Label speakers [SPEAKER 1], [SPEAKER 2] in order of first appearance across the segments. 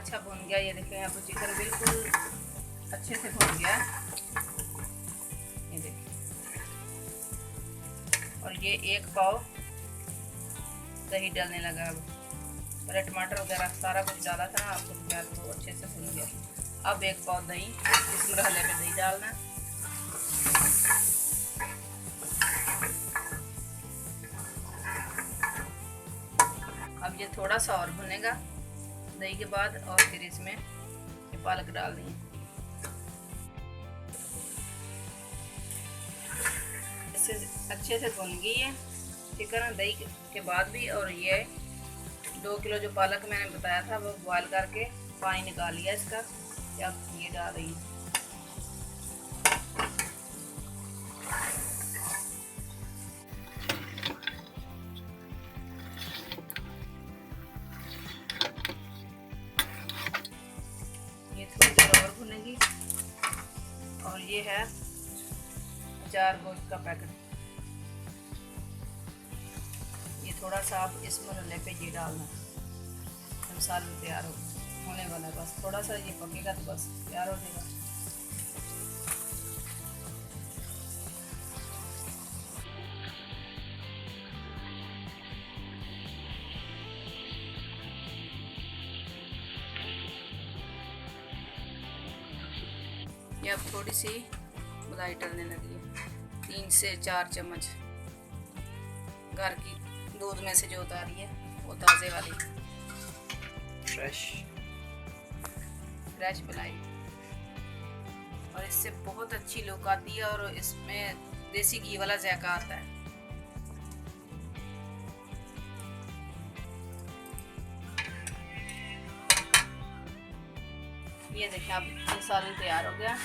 [SPEAKER 1] अच्छा भुन गया। ये देखें यहाँ पर चिकन बिल्कुल अच्छे से भुन गया। ये देखिए, और ये 1 पाव दही डालने लगा। अब पहले टमाटर वगैरह सारा कुछ डाला था ना आपको, प्याज तो अच्छे से भुन गया। अब 1 पाव दही, इस मरहले पे दही डालना। अब ये थोड़ा सा और भुनेगा दही के बाद, और फिर इसमें ये पालक डाल देंगे। इससे अच्छे से भुन गई है चिकन दही के बाद भी। और ये 2 किलो जो पालक मैंने बताया था वो बॉयल करके पानी निकाल लिया इसका। अब ये डाल रही हूँ। ये थोड़ी देर और भुनेगी। और ये है अचार गोश्त का पैकेट। ये थोड़ा सा आप इस मरहले पे ये डालना। मसाला तैयार होने वाला है, बस थोड़ा सा ये पकेगा तो बस तैयार हो जाएगा। ये अब थोड़ी सी मलाई डलने लगी है, 3 से 4 चम्मच घर की दूध में से जो उतारी है वो ताज़े वाली फ्रेश मलाई। और इससे बहुत अच्छी लुक आती है और इसमें देसी घी वाला जायका आता है। ये देखिए अब मसाला तैयार हो गया।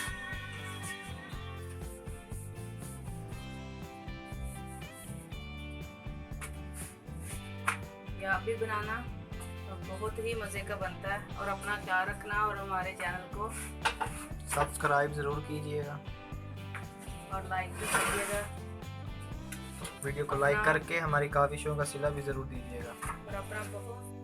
[SPEAKER 1] ये आप भी बनाना, और बहुत ही मज़े का बनता है। और अपना ख्याल रखना और हमारे चैनल को
[SPEAKER 2] सब्सक्राइब ज़रूर कीजिएगा
[SPEAKER 1] और लाइक भी करिएगा।
[SPEAKER 2] वीडियो को लाइक करके हमारी काविशों का सिला भी ज़रूर दीजिएगा।
[SPEAKER 1] और अपना बहुत